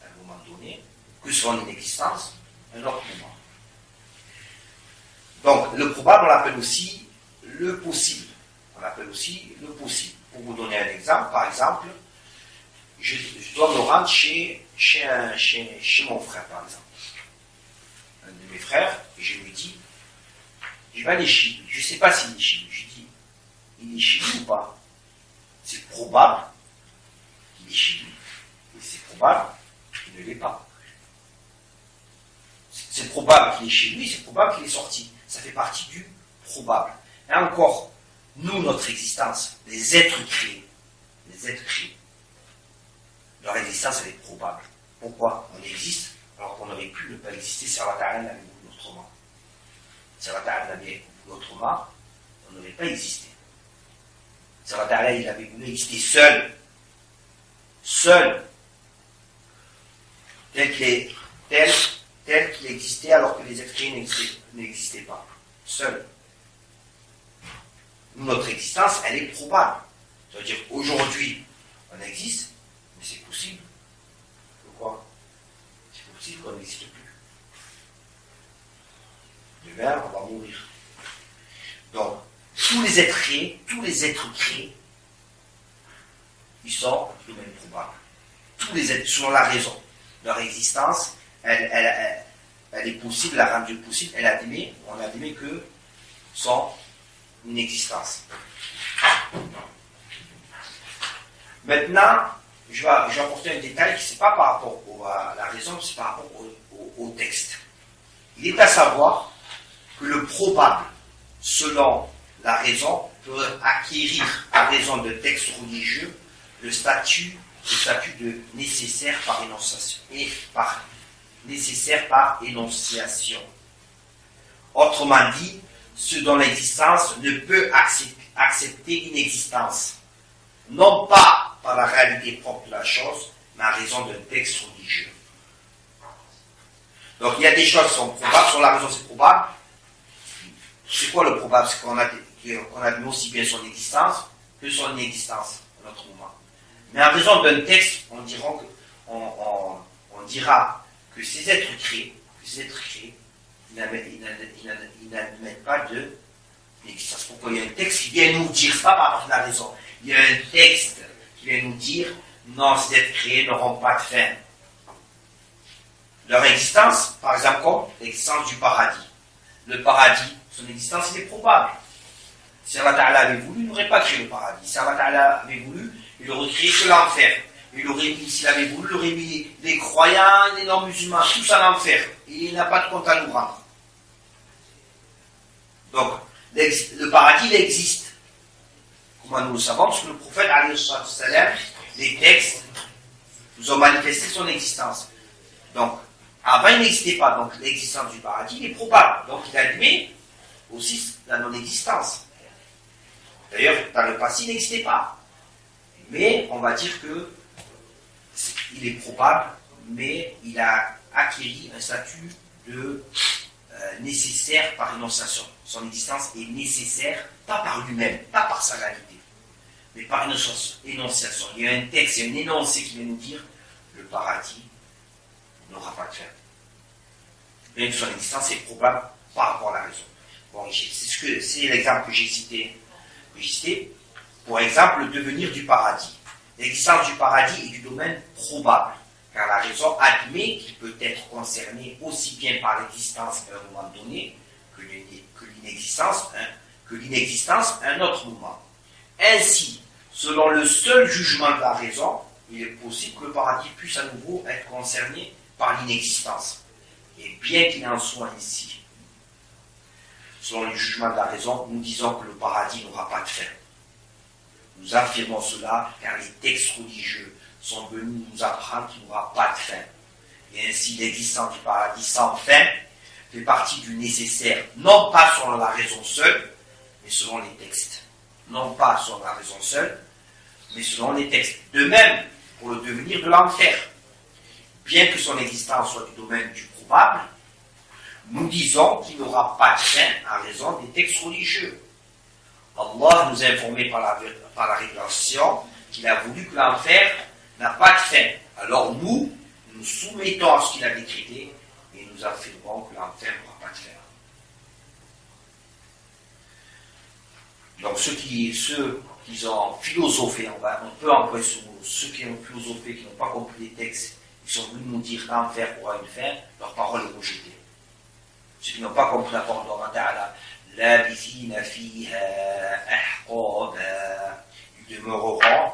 à un moment donné que son inexistence à un autre moment. Donc le probable, on l'appelle aussi le possible. On appelle aussi le possible. Pour vous donner un exemple, par exemple, je dois me rendre chez mon frère, par exemple. Un de mes frères, et je lui dis, je vais aller chez lui. Je ne sais pas s'il est chez lui. Je dis, il est chez lui ou pas? C'est probable qu'il est chez lui. Et c'est probable qu'il ne l'est pas. C'est probable qu'il est chez lui, c'est probable qu'il est sorti. Ça fait partie du probable. Et encore, nous, notre existence, les êtres créés, leur existence, elle est probable. Pourquoi? On existe alors qu'on aurait pu ne pas exister si Allah Ta'ala l'avait voulu autrement. Si Allah Ta'ala l'avait voulu autrement, on n'aurait pas existé. Si Allah Ta'ala il avait voulu exister seul, tel qu'il existait alors que les êtres créés n'existaient pas. Seul. Notre existence, elle est probable. Ça veut dire aujourd'hui, on existe, mais c'est possible. Pourquoi? C'est possible qu'on n'existe plus. Demain, on va mourir. Donc, tous les êtres créés, ils sont du domaine probable. Tous les êtres, selon la raison, leur existence, elle est possible, la rendue possible, on admet que sont une existence. Maintenant, je vais apporter un détail qui n'est pas par rapport à la raison, c'est par rapport au texte. Il est à savoir que le probable, selon la raison, peut acquérir, à raison de textes religieux, le statut le statut de nécessaire par énonciation. Nécessaire par énonciation. Autrement dit, ce dont l'existence ne peut accepter l'inexistence. Non pas par la réalité propre de la chose, mais en raison d'un texte religieux. Donc il y a des choses qui sont probables, sur la raison c'est probable. C'est quoi le probable? C'est qu'on admet aussi bien son existence que son inexistence, à notre moment. Mais en raison d'un texte, on dira que ces êtres créés, ils n'admettent pas de l'existence. Pourquoi? Il y a un texte qui vient nous dire, pas par rapport à la raison, il y a un texte qui vient nous dire, non, ces êtres créés n'auront pas de fin. Leur existence, par exemple, comme l'existence du paradis. Le paradis, son existence, il est probable. Si Allah Ta'ala avait voulu, il n'aurait pas créé le paradis. Si Allah Ta'ala avait voulu, il aurait créé que l'enfer. S'il avait voulu, il aurait mis les croyants, les non-musulmans, tous à l'enfer. Et il n'a pas de compte à nous rendre. Donc, le paradis, il existe. Comment nous le savons? Parce que le prophète, les textes, nous ont manifesté son existence. Donc, avant, il n'existait pas. Donc, l'existence du paradis, il est probable. Donc, il admet aussi la non-existence. D'ailleurs, dans le passé, il n'existait pas. Mais, on va dire que il est probable, mais il a acquis un statut de nécessaire par énonciation. Son existence est nécessaire, pas par lui-même, pas par sa réalité, mais par énonciation. Il y a un texte, il y a un énoncé qui vient nous dire le paradis n'aura pas de fin. Bien que son existence est probable par rapport à la raison. Bon, c'est l'exemple que j'ai cité. Pour exemple, le devenir du paradis. L'existence du paradis est du domaine probable, car la raison admet qu'il peut être concerné aussi bien par l'existence à un moment donné que l'inexistence à un autre moment. Ainsi, selon le seul jugement de la raison, il est possible que le paradis puisse à nouveau être concerné par l'inexistence. Et bien qu'il en soit ainsi, selon le jugement de la raison, nous disons que le paradis n'aura pas de fin. Nous affirmons cela car les textes religieux sont venus nous apprendre qu'il n'y aura pas de fin. Et ainsi, l'existence du paradis sans fin fait partie du nécessaire, non pas selon la raison seule, mais selon les textes. Non pas selon la raison seule, mais selon les textes. De même, pour le devenir de l'enfer. Bien que son existence soit du domaine du probable, nous disons qu'il n'aura pas de fin en raison des textes religieux. Allah nous a informé par la révélation qu'il a voulu que l'enfer n'a pas de fin. Alors nous soumettons à ce qu'il a décrété et nous affirmons que l'enfer n'aura pas de fin. Donc ceux qui ont philosophé, on peut employer ce mot, ceux qui ont philosophé, qui n'ont pas compris les textes, ils sont venus nous dire l'enfer aura une fin, leur parole est rejetée. Ceux qui n'ont pas compris la parole d'Allah Ta'ala, labithina fiha ahqaba, ils demeureront.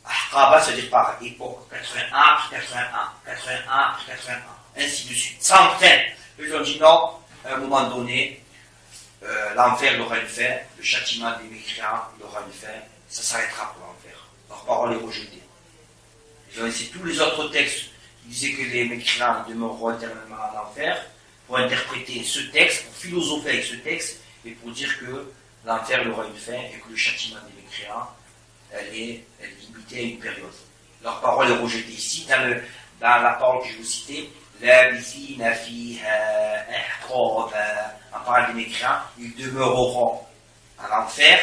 Ahqaba, c'est-à-dire par époque, 81 après 81, 81 après 81, ainsi de suite, sans fin. Ils ont dit non, à un moment donné, l'enfer aura une fin, le châtiment des mécréants aura une fin, ça s'arrêtera pour l'enfer. Leur parole est rejetée. Ils ont laissé tous les autres textes qui disaient que les mécréants demeureront éternellement en enfer, pour interpréter ce texte, pour philosopher avec ce texte, et pour dire que l'enfer aura une fin et que le châtiment des mécréants, elle est limitée à une période. Leur parole est rejetée ici, dans la parole que je vous citais, labithina fiha ahqaba, en parlant des mécréants, ils demeureront en enfer,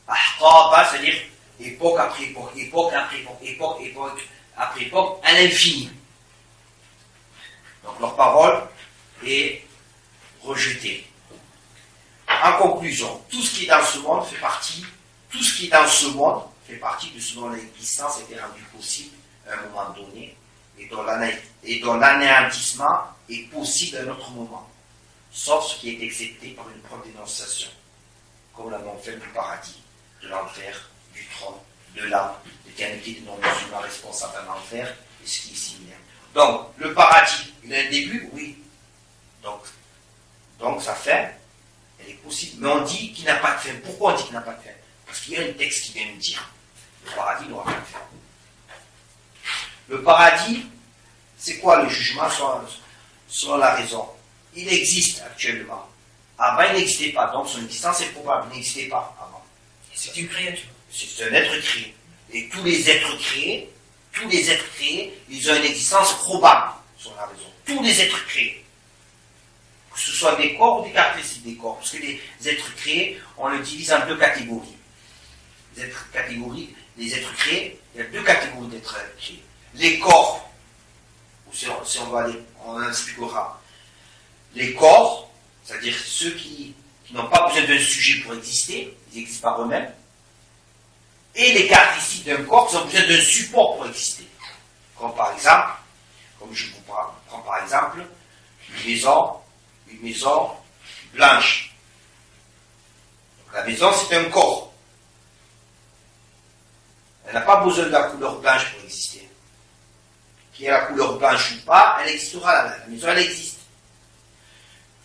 ahqaba, c'est-à-dire époque après époque, époque après époque, époque après époque, à l'infini. Donc leur parole est rejetée. En conclusion, tout ce qui est dans ce monde fait partie de ce dont l'existence a été rendue possible à un moment donné et dont l'anéantissement est possible à un autre moment, sauf ce qui est excepté par une preuve d'énonciation, comme la non-fin du paradis, de l'enfer, du trône, de l'âme, l'éternité des non-musulmans responsables d'un enfer et ce qui est similaire. Donc, le paradis, il a un début, oui. Donc sa fin, elle est possible. Mais on dit qu'il n'a pas de fin. Pourquoi on dit qu'il n'a pas de fin? Parce qu'il y a un texte qui vient nous dire le paradis n'aura pas de fin. paradis, c'est quoi le jugement selon la raison? Il existe actuellement. Avant, il n'existait pas. Donc, son existence est probable. Il n'existait pas avant. C'est une créature. C'est un être créé. Et tous les êtres créés, ils ont une existence probable, selon la raison. Tous les êtres créés. Que ce soit des corps ou des caractéristiques des corps. Parce que les êtres créés, on le divise en deux catégories. Les êtres créés, il y a deux catégories d'êtres créés. Les corps, ou si on va aller, on en expliquera. Les corps, c'est-à-dire ceux qui n'ont pas besoin d'un sujet pour exister, ils existent par eux-mêmes. Et les caractéristiques d'un corps qui ont besoin d'un support pour exister. Comme par exemple, comme je vous prends par exemple, une maison blanche. Donc, la maison, c'est un corps. Elle n'a pas besoin de la couleur blanche pour exister. Qu'il y ait la couleur blanche ou pas, elle existera. La maison, elle existe.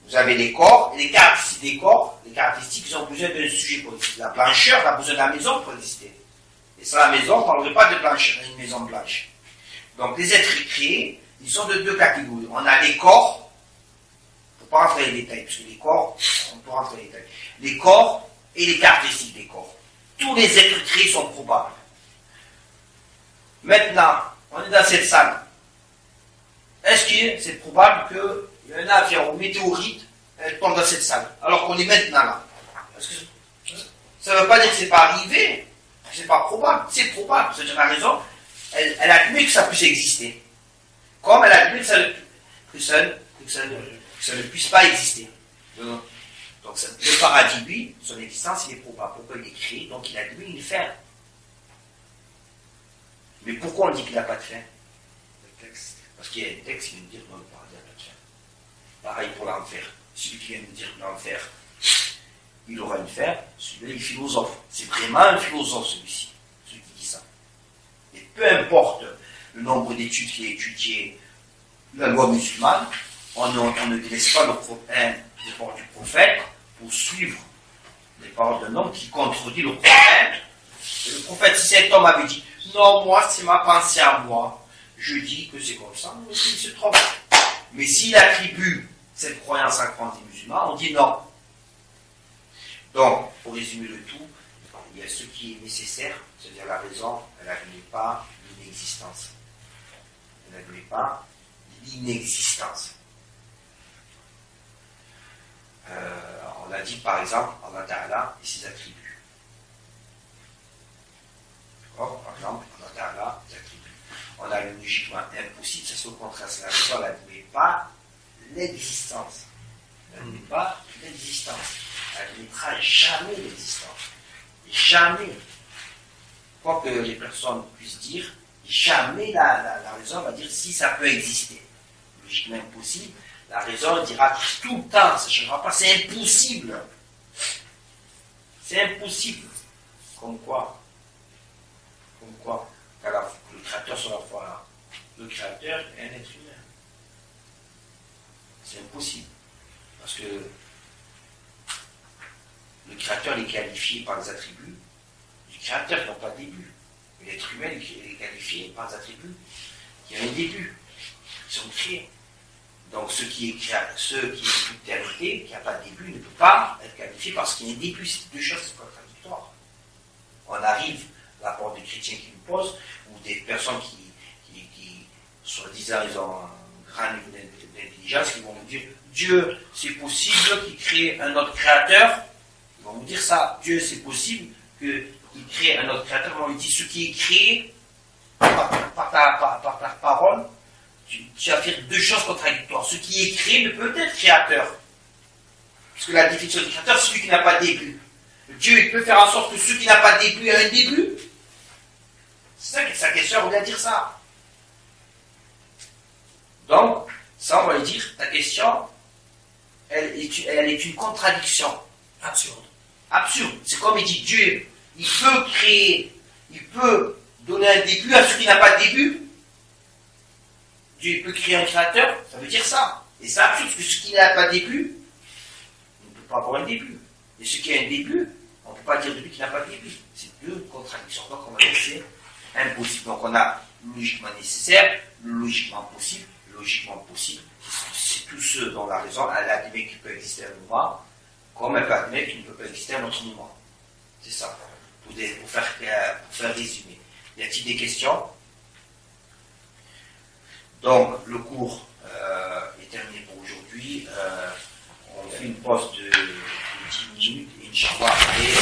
Vous avez les corps, et les caractéristiques des corps, les caractéristiques qui ont besoin d'un sujet pour exister. La blancheur a besoin de la maison pour exister. Et sans la maison, on ne parlerait pas de blancheur, une maison blanche. Donc les êtres créés, ils sont de deux catégories. On a les corps, il ne faut pas rentrer dans les détails, parce que les corps, on peut rentrer dans les détails. Les corps et les caractéristiques des corps. Tous les êtres créés sont probables. Maintenant, on est dans cette salle. Est-ce que c'est probable qu'il y a un avion ou météorite elle tombe dans cette salle, alors qu'on est maintenant là? Parce que ça ne veut pas dire que ce n'est pas arrivé, que ce n'est pas probable. C'est probable, c'est-à-dire la raison, elle admet que ça puisse exister. Comme elle admet que ça ne puisse pas exister. Donc le paradis, lui, son existence, il est probable. Pourquoi il est créé? Donc il admet une fin. Mais pourquoi on dit qu'il n'a pas de fin? Parce qu'il y a un texte qui vient de dire non, le paradis n'a pas de fin. Pareil pour l'enfer. Celui qui vient de dire que l'enfer, il aura une fin, celui-là, il est philosophe. C'est vraiment un philosophe, celui-ci, celui qui dit ça. Et peu importe le nombre d'études qui est étudié la loi musulmane, on ne délaisse pas le parole du prophète pour suivre les paroles d'un homme qui contredit le prophète. Et le prophète, si cet homme avait dit non, moi, c'est ma pensée à moi, je dis que c'est comme ça, mais il se trompe. Mais s'il attribue cette croyance à la croyance des musulmans, on dit non. Donc, pour résumer le tout, il y a ce qui est nécessaire, c'est-à-dire la raison, elle n'admet pas l'inexistence. Elle n'admet pas l'inexistence. On a dit par exemple Allah Ta'ala et ses attributs. D'accord? Par exemple, Allah Ta'ala, ses attributs. On a le logiquement impossible, ça c'est au contraire, c'est la raison, elle n'admet pas l'existence. Elle n'admet pas l'existence. Elle n'admettra jamais l'existence. Jamais. Quoi que les personnes puissent dire, jamais la raison va dire si ça peut exister. Logiquement impossible. La raison dira tout le temps, ça ne changera pas, c'est impossible. C'est impossible. Comme quoi que le créateur soit à la fois le créateur et un être humain. C'est impossible. Parce que le créateur est qualifié par les attributs du créateur qui n'ont pas de début. Et l'être humain est qualifié par les attributs qui ont un début. Ils sont créés. Donc ce qui est toute réalité, qui n'a pas de début, ne peut pas être qualifié parce qu'il y a un début. C'est deux choses contradictoires. On arrive à la porte des chrétiens qui nous posent, ou des personnes qui soi-disant, ils ont un grand niveau d'intelligence, qui vont nous dire Dieu, c'est possible qu'il crée un autre créateur. Ils vont vous dire ça. Dieu, c'est possible qu'il crée un autre créateur. On lui dit ce qui est créé par ta parole. Tu affirmes deux choses contradictoires. Ce qui est créé ne peut être créateur. Parce que la définition du créateur, c'est celui qui n'a pas de début. Dieu, il peut faire en sorte que celui qui n'a pas de début a un début. C'est ça que sa question voulait dire ça. Donc, ça, on va lui dire, ta question, elle est une contradiction. Absurde. Absurde. C'est comme il dit Dieu, il peut créer, il peut donner un début à celui qui n'a pas de début. Dieu peut créer un créateur, ça veut dire ça. Et c'est absurde, parce que ce qui n'a pas de début, il ne peut pas avoir un début. Et ce qui a un début, on ne peut pas dire de lui qu'il n'a pas de début. C'est deux contradictions. Donc on va dire c'est impossible. Donc on a logiquement nécessaire, logiquement possible. C'est tout ce dont la raison, elle admet qu'il peut exister un mouvement, comme elle peut admettre qu'il ne peut pas exister un autre mouvement. C'est ça, pour faire résumer. Y a-t-il des questions? Donc, le cours est terminé pour aujourd'hui. On fait une pause de 10 minutes, Inch'Allah, et